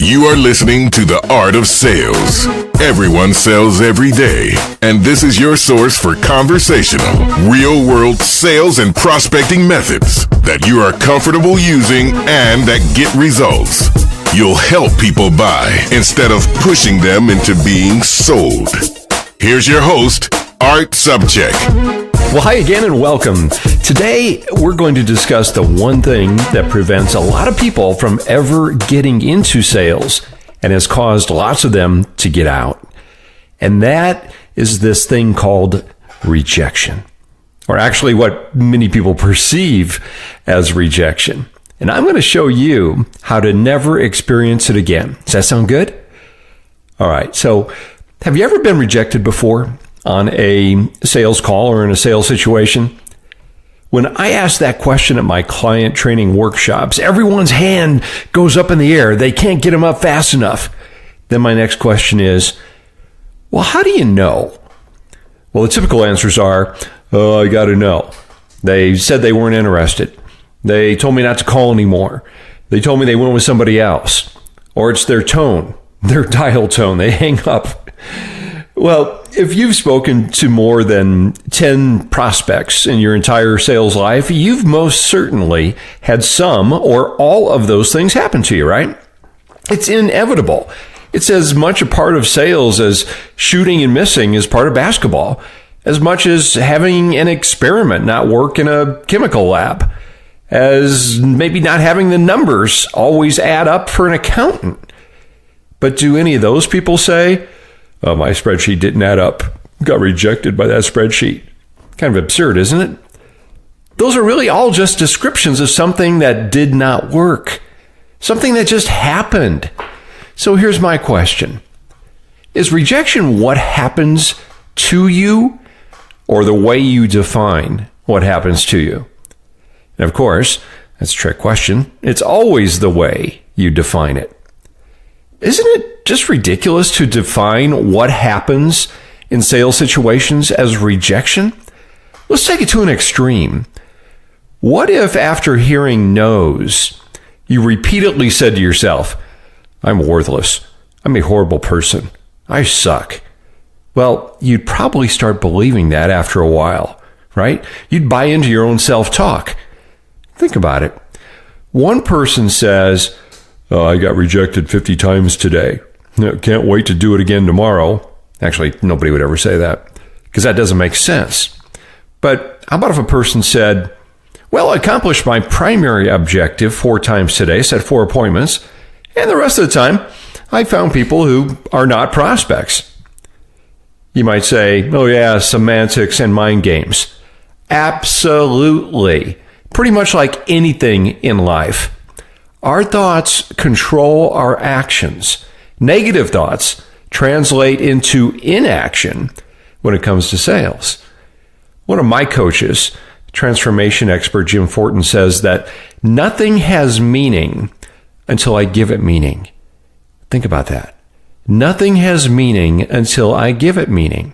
You are listening to The Art of Sales. Everyone sells every day, and this is your source for conversational, real-world sales and prospecting methods that you are comfortable using and that get results. You'll help people buy instead of pushing them into being sold. Here's your host, Art Subcheck. Well, hi again and welcome. Today, we're going to discuss the one thing that prevents a lot of people from ever getting into sales and has caused lots of them to get out. And that is this thing called rejection, or actually what many people perceive as rejection. And I'm going to show you how to never experience it again. Does that sound good? All right. So have you ever been rejected before on a sales call or in a sales situation? When I ask that question at my client training workshops, everyone's hand goes up in the air. They can't get them up fast enough. Then my next question is, well, how do you know? Well, the typical answers are, oh, I got to know. They said they weren't interested. They told me not to call anymore. They told me they went with somebody else. Or it's their tone, their dial tone. They hang up. Well, if you've spoken to more than 10 prospects in your entire sales life, you've most certainly had some or all of those things happen to you, right? It's inevitable. It's as much a part of sales as shooting and missing is part of basketball, as much as having an experiment not work in a chemical lab, as maybe not having the numbers always add up for an accountant. But do any of those people say, oh, my spreadsheet didn't add up, got rejected by that spreadsheet? Kind of absurd, isn't it? Those are really all just descriptions of something that did not work, something that just happened. So here's my question. Is rejection what happens to you or the way you define what happens to you? And of course, that's a trick question. It's always the way you define it. Isn't it just ridiculous to define what happens in sales situations as rejection? Let's take it to an extreme. What if after hearing no's, you repeatedly said to yourself, I'm worthless. I'm a horrible person. I suck. Well, you'd probably start believing that after a while, right? You'd buy into your own self-talk. Think about it. One person says, oh, I got rejected 50 times today. Can't wait to do it again tomorrow. Actually, nobody would ever say that because that doesn't make sense. But how about if a person said, well, I accomplished my primary objective 4 times today, set 4 appointments, and the rest of the time, I found people who are not prospects. You might say, oh yeah, semantics and mind games. Absolutely. Pretty much like anything in life. Our thoughts control our actions. Negative thoughts translate into inaction when it comes to sales. One of my coaches, transformation expert Jim Fortin, says that nothing has meaning until I give it meaning. Think about that. Nothing has meaning until I give it meaning.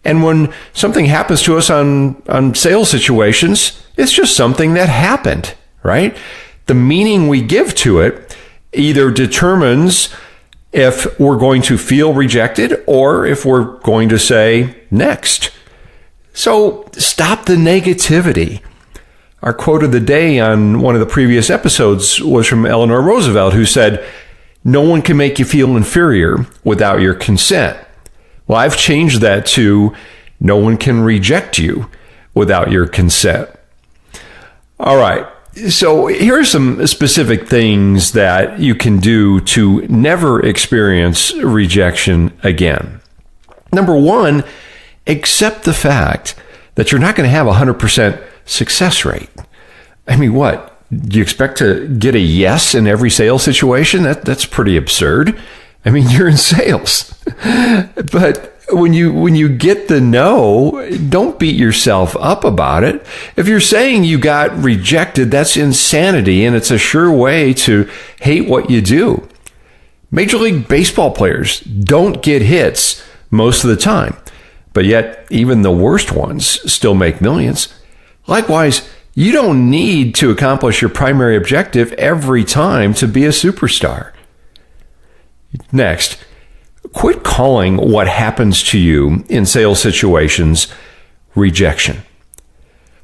And when something happens to us on sales situations, it's just something that happened, right? The meaning we give to it either determines if we're going to feel rejected or if we're going to say next. So stop the negativity. Our quote of the day on one of the previous episodes was from Eleanor Roosevelt, who said, no one can make you feel inferior without your consent. Well, I've changed that to no one can reject you without your consent. All right. So here are some specific things that you can do to never experience rejection again. Number 1, accept the fact that you're not going to have a 100% success rate. I mean, what? Do you expect to get a yes in every sales situation? That's pretty absurd. I mean, you're in sales. But when you get the no, don't beat yourself up about it. If you're saying you got rejected, that's insanity, and it's a sure way to hate what you do. Major League Baseball players don't get hits most of the time, but yet even the worst ones still make millions. Likewise, you don't need to accomplish your primary objective every time to be a superstar. Next, quit calling what happens to you in sales situations rejection.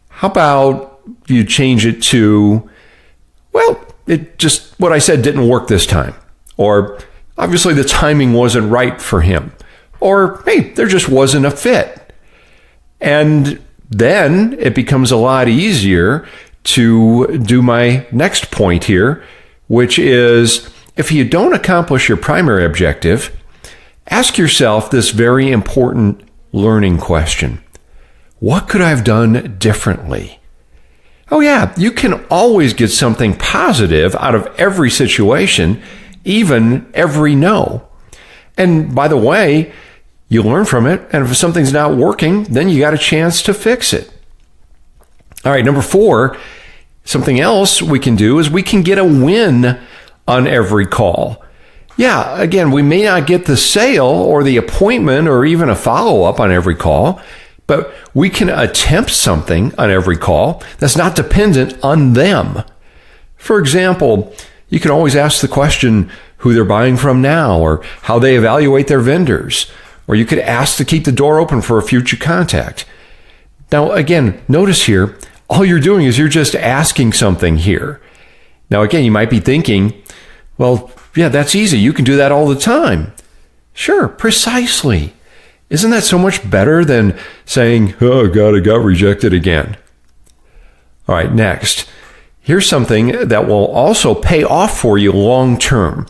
How about you change it to, well, it just, what I said didn't work this time. Or obviously the timing wasn't right for him. Or, hey, there just wasn't a fit. And then it becomes a lot easier to do my next point here, which is if you don't accomplish your primary objective, ask yourself this very important learning question. What could I have done differently? Oh yeah, you can always get something positive out of every situation, even every no. And by the way, you learn from it, and if something's not working, then you got a chance to fix it. All right, number 4, something else we can do is we can get a win on every call. Yeah, again, we may not get the sale or the appointment or even a follow-up on every call, but we can attempt something on every call that's not dependent on them. For example, you can always ask the question who they're buying from now or how they evaluate their vendors, or you could ask to keep the door open for a future contact. Now, again, notice here, all you're doing is you're just asking something here. Now, again, you might be thinking, well, yeah, that's easy. You can do that all the time. Sure, precisely. Isn't that so much better than saying, oh, God, I got rejected again? All right, next. Here's something that will also pay off for you long term.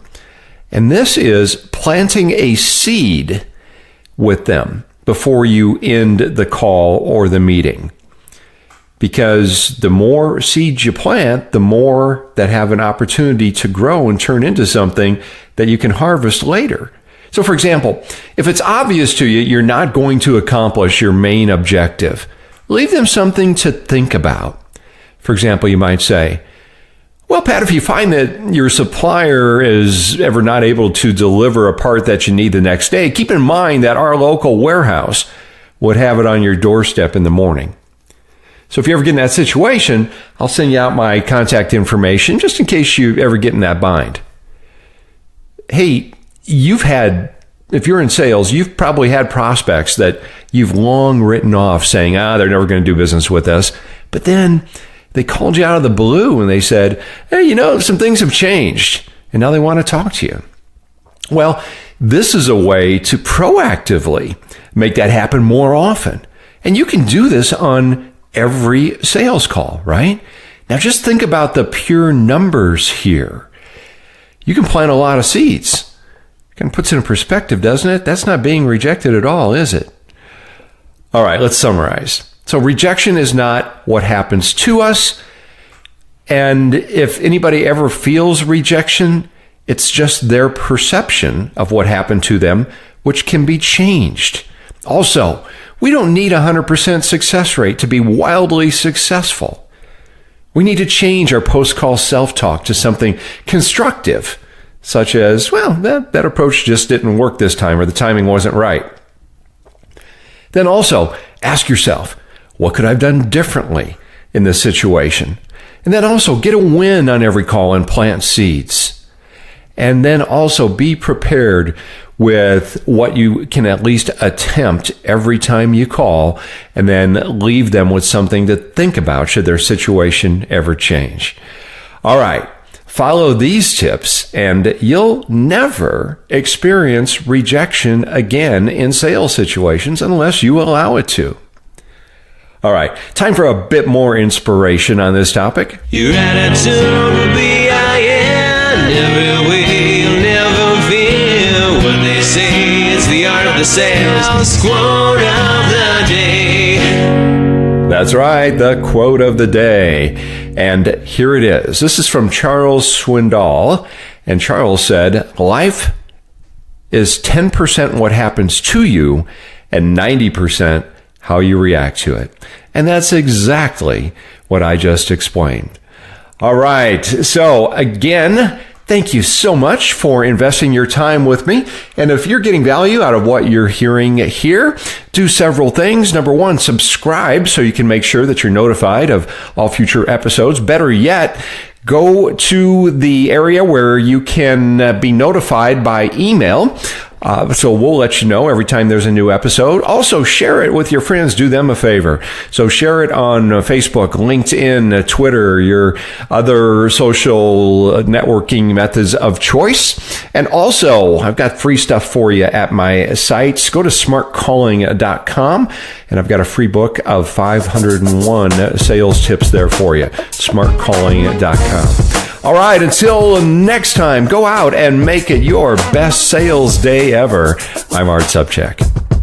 And this is planting a seed with them before you end the call or the meeting. Because the more seeds you plant, the more that have an opportunity to grow and turn into something that you can harvest later. So for example, if it's obvious to you you're not going to accomplish your main objective, leave them something to think about. For example, you might say, well, Pat, if you find that your supplier is ever not able to deliver a part that you need the next day, keep in mind that our local warehouse would have it on your doorstep in the morning. So if you ever get in that situation, I'll send you out my contact information just in case you ever get in that bind. Hey, if you're in sales, you've probably had prospects that you've long written off saying, they're never going to do business with us. But then they called you out of the blue and they said, hey, some things have changed and now they want to talk to you. Well, this is a way to proactively make that happen more often. And you can do this on every sales call, right? Now just think about the pure numbers here. You can plant a lot of seeds. Kind of puts it in perspective, doesn't it? That's not being rejected at all, is it? All right, let's summarize. So rejection is not what happens to us. And if anybody ever feels rejection, it's just their perception of what happened to them, which can be changed. Also, we don't need a 100% success rate to be wildly successful. We need to change our post-call self-talk to something constructive, such as, well, that approach just didn't work this time, or the timing wasn't right. Then also, ask yourself, what could I have done differently in this situation? And then also, get a win on every call and plant seeds. And then also, be prepared with what you can at least attempt every time you call, and then leave them with something to think about should their situation ever change. All right, follow these tips and you'll never experience rejection again in sales situations unless you allow it to. All right, time for a bit more inspiration on this topic. Your attitude will be never will, never feel. What they say is the art of the sales quote of the day. That's right, the quote of the day. And here it is. This is from Charles Swindoll. And Charles said, life is 10% what happens to you and 90% how you react to it. And that's exactly what I just explained. All right. So again, thank you so much for investing your time with me. And if you're getting value out of what you're hearing here, do several things. Number one, subscribe so you can make sure that you're notified of all future episodes. Better yet, go to the area where you can be notified by email. So we'll let you know every time there's a new episode. Also, share it with your friends. Do them a favor. So share it on Facebook, LinkedIn, Twitter, your other social networking methods of choice. And also, I've got free stuff for you at my sites. Go to smartcalling.com, and I've got a free book of 501 sales tips there for you. smartcalling.com. All right, until next time, go out and make it your best sales day ever. I'm Art Sobczak.